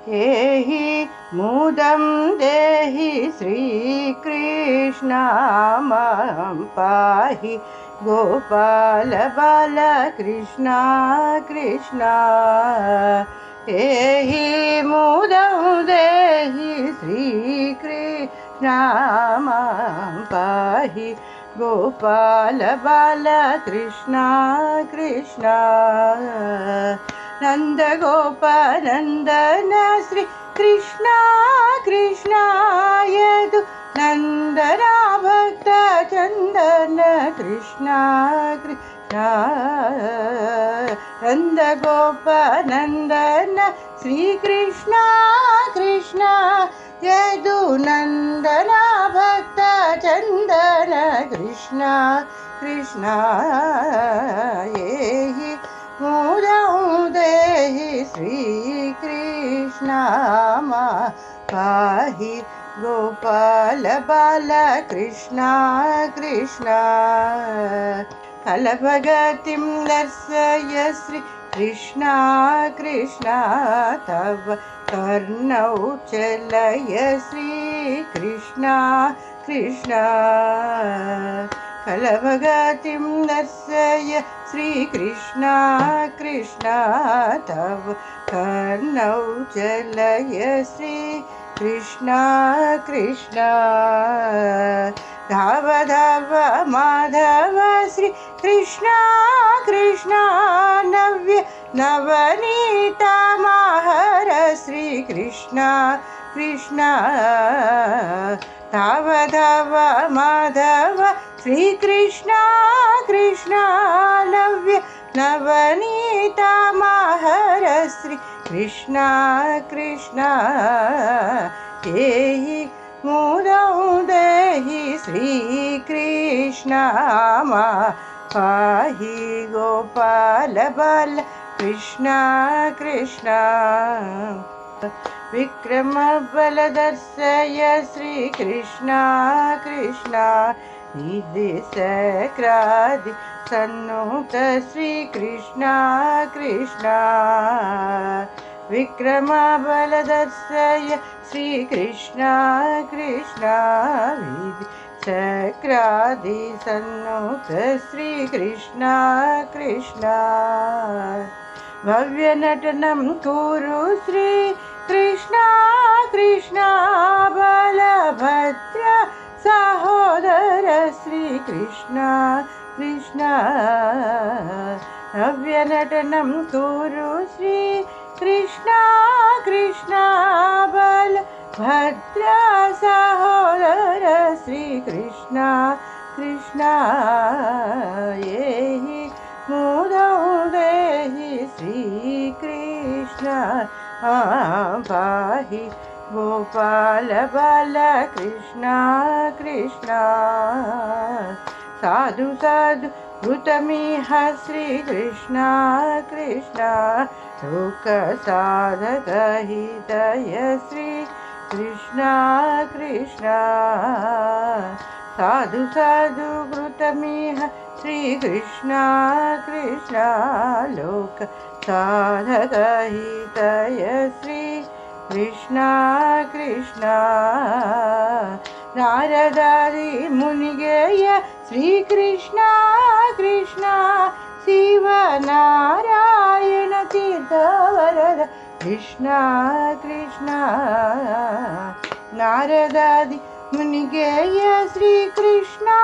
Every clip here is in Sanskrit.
केहि मुदं देहि श्रीकृष्ण मां पाहि गोपाल बाल कृष्ण कृष्ण केहि मुदं देहि श्रीकृष्ण मां पाहि गोपाल बाल कृष्ण कृष्ण नंद गोपानंदन श्री कृष्ण कृष्ण यदु नंदना भक्त चंदन कृष्ण कृष्ण नंद गोपानंदन श्री कृष्ण कृष्ण यदु नंदना भक्त चंदन कृष्ण कृष्ण येहि मुदं देहि श्रीकृष्ण मां पाहि गोपाल बाल कृष्ण कृष्ण फलभगतिं दर्शय श्री कृष्ण कृष्ण तव कर्णौ चलय श्री कृष्ण कृष्ण फलभगतिं दर्शय श्री कृष्ण कृष्ण तव कर्णौ चलय श्री कृष्ण कृष्ण धाव धाव माधव श्री कृष्ण कृष्ण नव्य नवनीता महर श्री कृष्ण कृष्ण धाव धाव माधव श्री कृष्ण कृष्ण नव्य नवनीता महर श्री कृष्ण कृष्ण येहि मुदं देहि श्री कृष्ण मां पाहि गोपाल बाल कृष्ण कृष्ण विक्रम बलदर्शय श्री कृष्ण कृष्ण निधि सक्रादि सन्नुत श्री कृष्ण कृष्ण विक्रम बलदर्शय श्री कृष्ण कृष्ण विधि सक्रादि सन्नुत श्री कृष्ण कृष्ण भव्य नटनं कुरु श्री कृष्ण कृष्ण बलभद्र सहोदर श्री कृष्ण कृष्ण भव्य नटनं कुरु श्री कृष्ण कृष्ण बलभद्र सहोदर श्री कृष्ण कृष्ण येहि मुदं देहि श्री कृष्ण मां पाहि गोपाल बाल कृष्ण कृष्ण साधु साधु भूतमिह श्री कृष्ण कृष्ण लोक साधक हितय श्री कृष्ण कृष्ण साधु साधु घृतमिह श्री कृष्ण कृष्ण लोक साधक हितय श्री कृष्ण कृष्ण नारदादि मुनिगेय श्री कृष्ण कृष्ण शिव नारायण तीर्थवरद कृष्ण कृष्ण नारदादि मुनिगेय श्री कृष्ण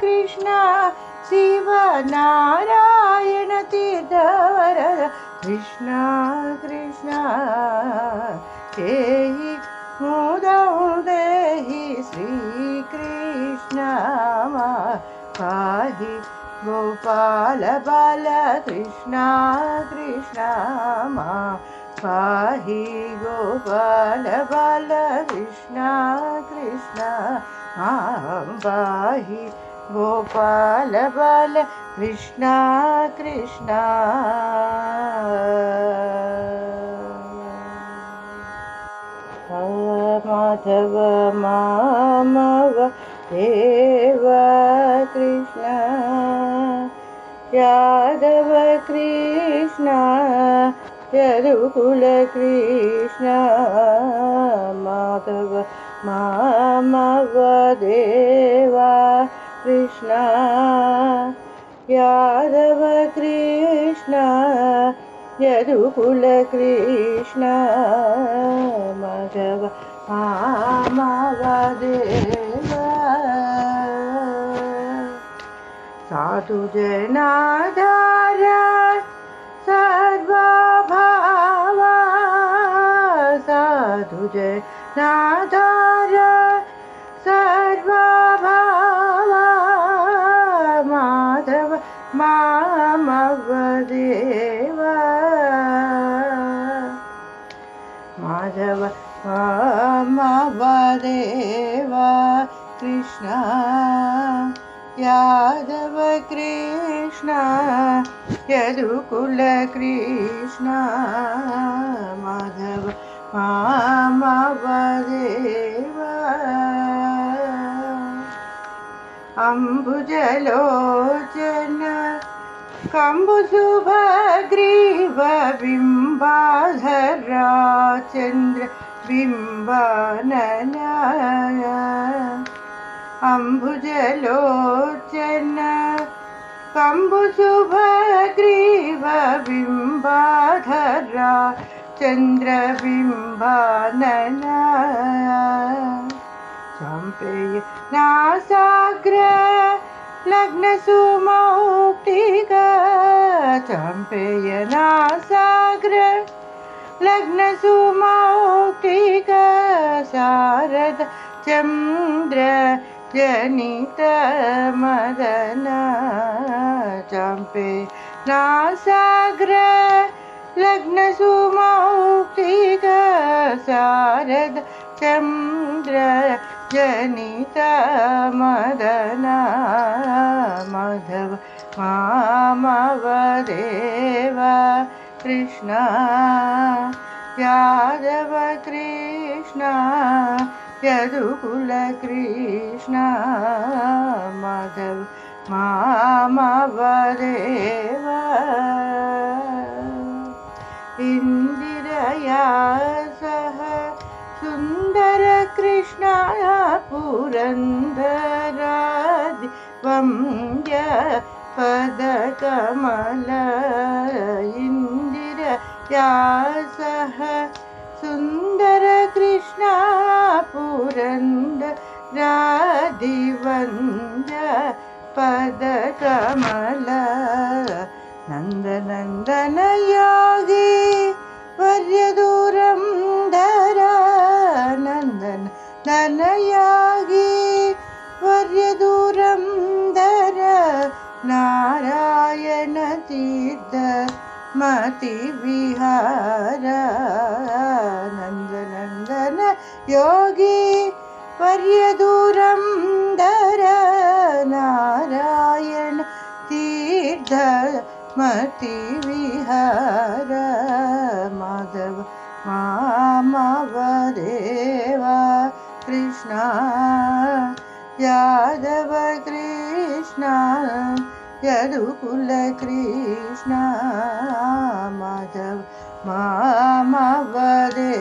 कृष्ण शिव नारायण तीर्थवरद कृष्ण कृष्ण येहि मुदं देहि श्री कृष्ण मां पाहि गोपाल बाल कृष्ण कृष्ण मां पाहि गोपाल बाल कृष्ण कृष्ण मां पाहि गोपाल बाल कृष्ण कृष्ण माधव मामव देव कृष्ण यादव कृष्ण यदुकुल कृष्ण माधव मामव देवा कृष्ण यादव कृष्ण यदुकुल कृष्ण माधव मामव देवा साधु जनाधार सर्वभावा साधु जनाधार सर्वभावा माधव मामव देवा माधव मामव देवा कृष्ण यादव कृष्ण यदुकुल कृष्ण माधव मामव देवा अम्बुजलोचन कम्बुसुभग्रीव बिम्बाधरा चन्द्र बिम्बानना अम्बुजलोचन कम्बुसुभग्रीव बिम्बाधरा चन्द्रबिम्बानना चाम्पेय नासाग्र लग्नसुमौक्तिका चाम्पेय नासाग्र लग्नसुमौक्तिका शारद चन्द्र जनित मदना चाम्पे नासाग्र लग्नसुमौक्तिका शारद चन्द्र जनित मदना माधव मामव देवा कृष्ण यादव कृष्ण यदुकुल कृष्ण माधव मामव देवा इंदिरया सह सुंदर कृष्ण पुरंदरादि वंद्य पदकमल इंदिरया सह सुंदर कृष्ण पुरंदरादि वंद्य पदकमल नंदनंदन योगी वर्यदूरं धरा नंदन ननयागी वर्यदूरं धरा नारायण तीर्थ मति विहार नंदनंदन योगी वर्यदूरं धरा नारायण तीर्थ मति विहार माधव मामव देवा कृष्ण यादव कृष्ण यदुकुल कृष्ण माधव मामव देवा।